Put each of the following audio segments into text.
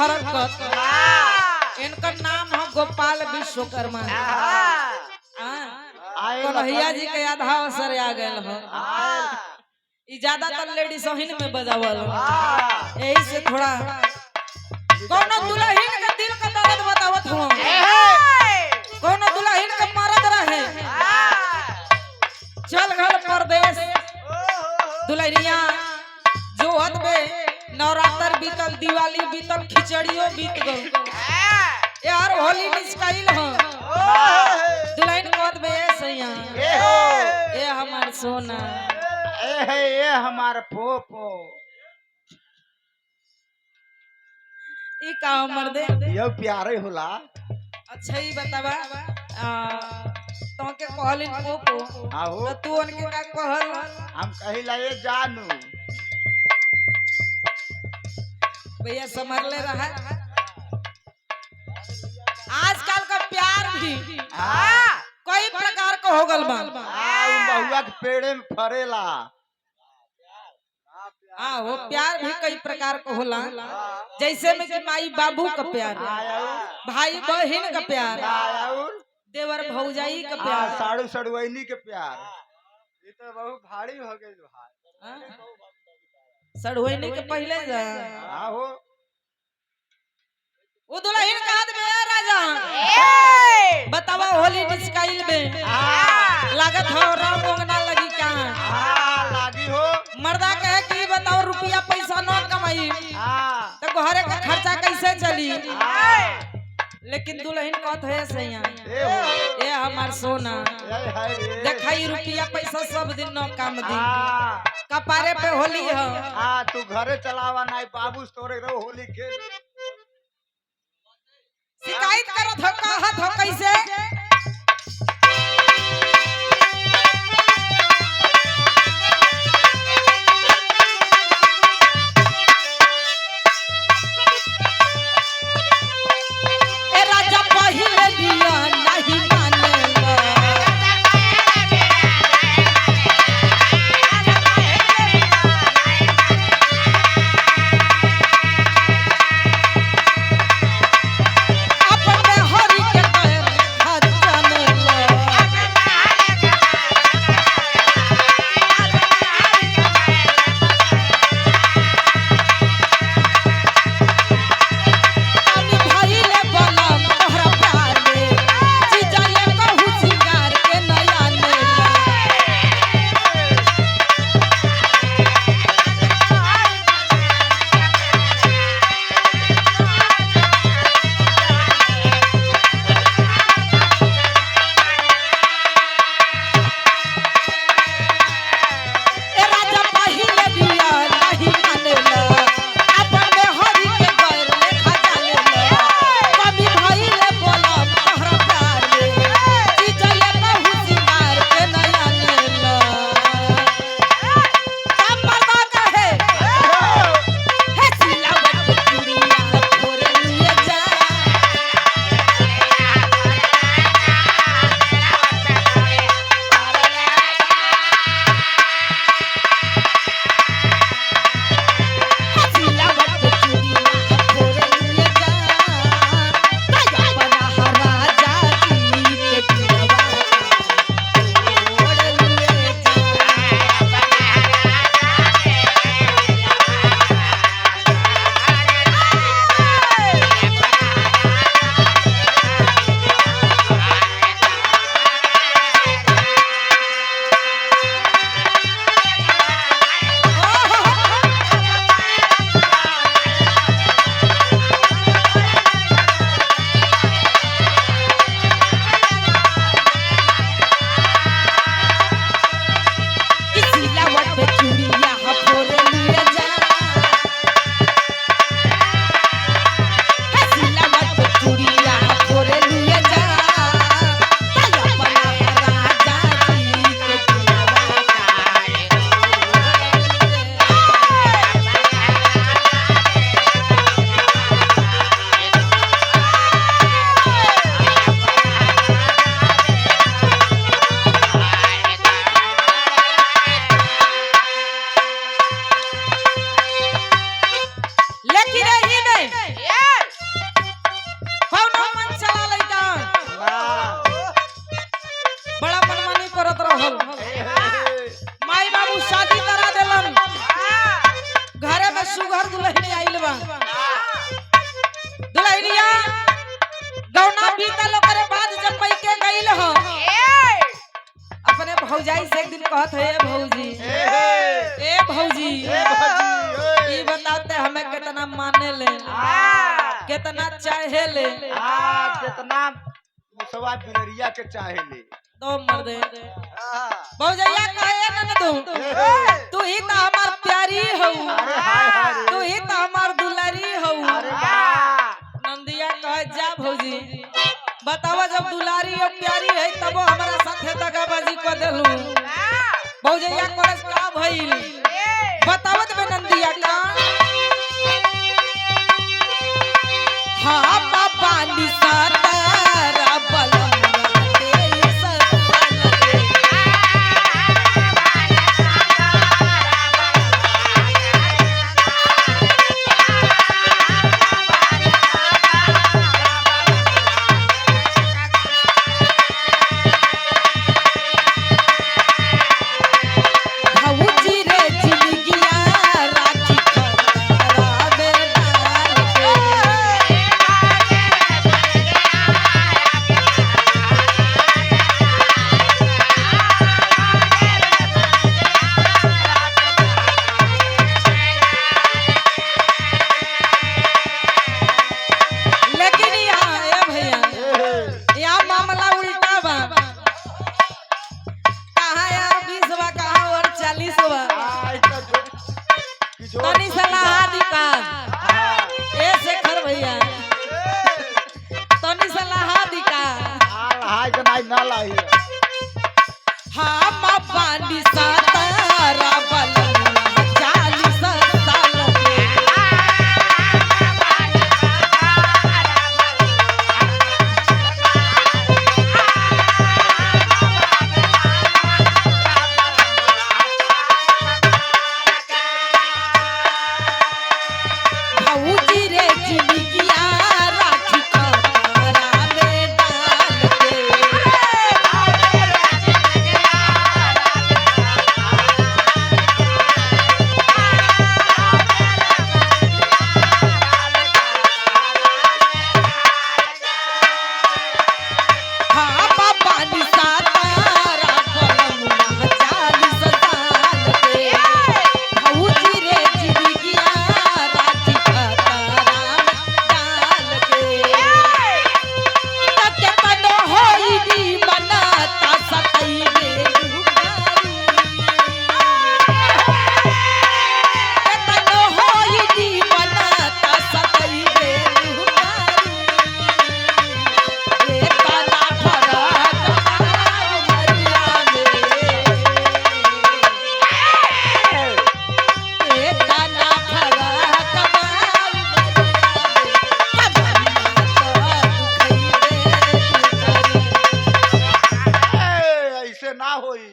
हरकत इनका नाम है गोपाल विश्वकर्मा। कन्हैया जी के आधा अवसर आ गए हो। ज्यादातर लेडीज हिन में बजावल यही से थोड़ा कोनो दुल्हन के दिल का दर्द बतावत हूं। कोनो दुल्हन के मरद रहे चल घर परदेश दुल्हनिया जो हतबे नवरात्र बीतल दिवाली बीतल खिचड़ियों बीत गई यार होली निस्काइल हो दुल्हन कहत बे सैया ए हमार सोना ए हमार पोपो ई का मर्दे यो प्यारे होला। अच्छा ही बतावा तो के कहलिन पोपो आहो तो तू उनके का कहल हम कहिला ये जानू भैया समझ ले रहा आजकल का प्यार भी कई प्रकार का हो गल बा। बहुआ के पेड़े में फरेला। वो प्यार भी कई प्रकार का होला जैसे में कि माई बाबू का प्यार भाई बहन का प्यार देवर भौजाई का प्यार साड़ू सड़ुआइनी के प्यार ये तो बहुत भारी हो गई भाई। सड़ुआइनी के पहले जा आहो वो दुल्हन कहत बे राजा बतावा होली निस्काइल में लागत हो रंग उंगना लगी का लागी हो मर्दा कहे कि बताओ रुपया पैसा न कमाई तो घरे का खर्चा कैसे चली। लेकिन दुल्हन कहत है सैया ए हमार सोना देखाई रुपया पैसा सब दिन न काम दी कपारे पे होली हो तू घरे चलावा नहीं बाबू तोरे रो होली खेल शिकायत करत हो कहत हो कैसे कहत है भौजी ए भौजी ई बताते हमें कितना माने ले कितना चाहे ले कितना मुसवा बिलरिया के चाहे ले तो मर्दे भौजैया कहे न तू ही तो हमार प्यारी हो तू ही तो हमार दुलारी हो नंदिया कहे जा भौजी बतावा जब दुलारी और प्यारी है तब हमारा साथे दगाबाजी कर देलू भौजैया कोरस का भइल बतावत में नंदिया का हां बाबा निसा तारा बलम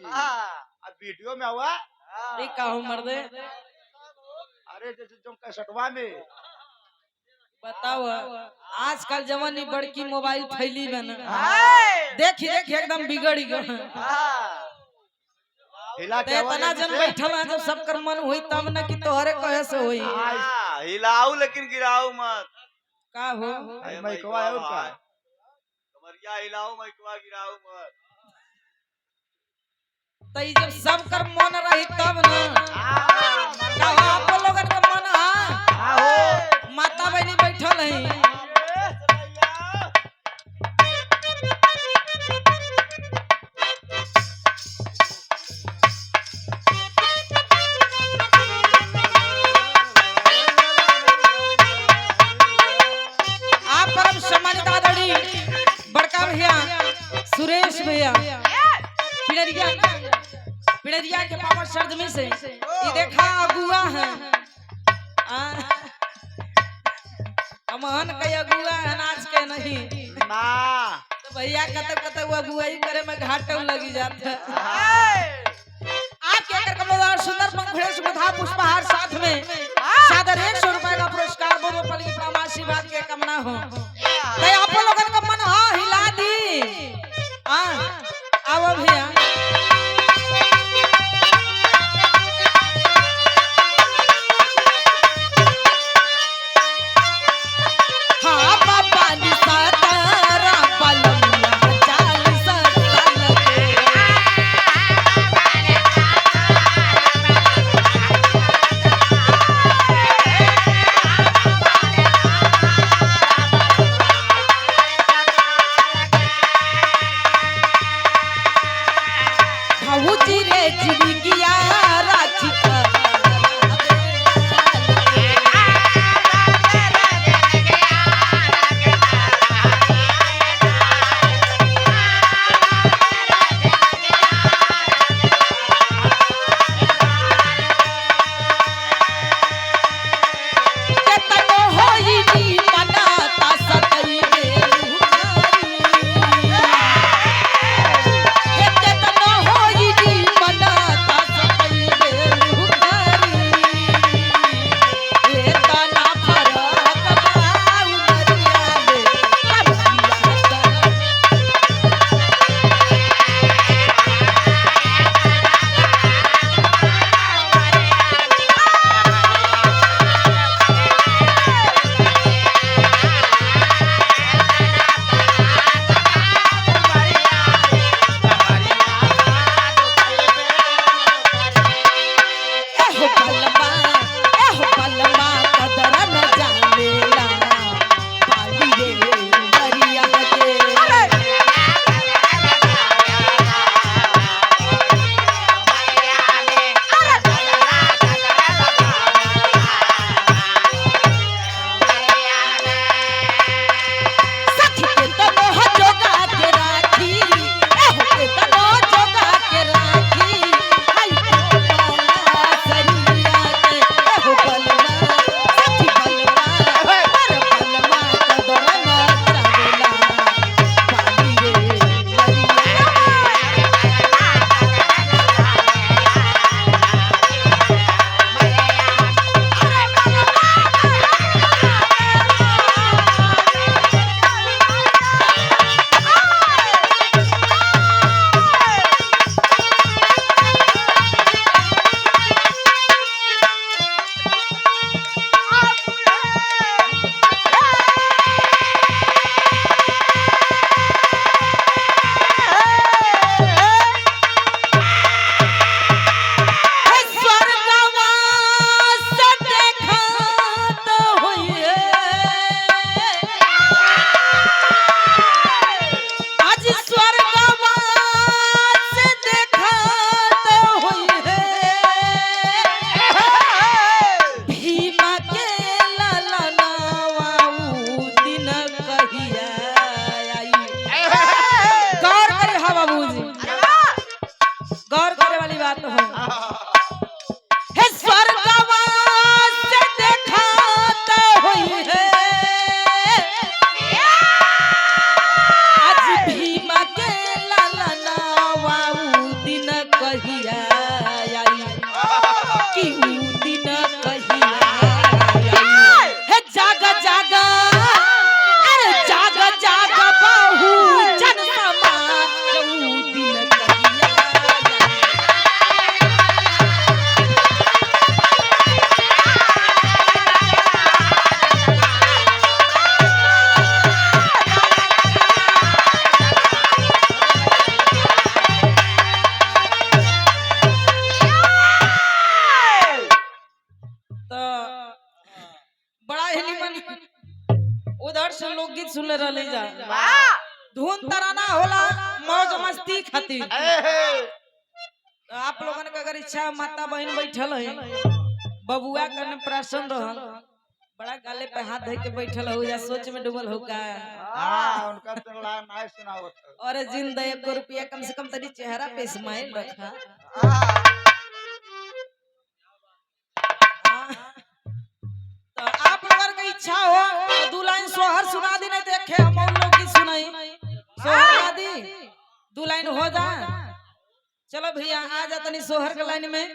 वीडियो में हुआ का हो मर्दे अरे जो कैसेटवा में बताओ आजकल जवानी बड़की मोबाइल फैली में ना देखी देखी एकदम बिगड़ गई हिला के इतना जन बैठल है जब सब कर मन हुई तब न कि तोहरे कहे से हुई हिलाऊ लेकिन गिराऊ मत का हो माइकवा और का कमरिया हिलाऊ माइकवा गिराऊ मत तई जब सब कर मन रही तब ना कहा आप लोगन का मन हो माता बहनी बैठल है आप परम सम्मानित आदरणीय बड़का भैया सुरेश भैया पिड़रिया के पावर सरजमी से ये देखा अगुआ है अमहन के अगुआ है नाच के नहीं तो भैया कत वो अगुआई करे में घाटा लगी जाता है आपके कर कमलदार सुंदर पंखुड़ेश मुधा पुष्पहार साथ में सादर 100 रुपए का पुरस्कार बोलो पल की आशीर्वाद के कामना हो तो आप लोगन का मन हां हिला दी आओ भैया से लोकगीत सुन रही जा धुन तराना होला मौज मस्ती खातिर। तो आप लोगन के अगर इच्छा माता बहन बैठल है बबुआ कने प्रसन्न रहल बड़ा गाले पे हाथ धइ के बैठल हो या सोच में डूबल हो का हां उनका चंगला नहीं सुनावत और जिंदा 1 रुपया कम से कम तनी चेहरा पे स्माइल रखा। तो आप लोगन के इच्छा हो तो 2 लाइन सोहर सुना दी नहीं देखे हम और लोग की सुनाई सोहर गा दी 2 लाइन हो जा। चलो भैया आ जा तनी सोहर के लाइन में।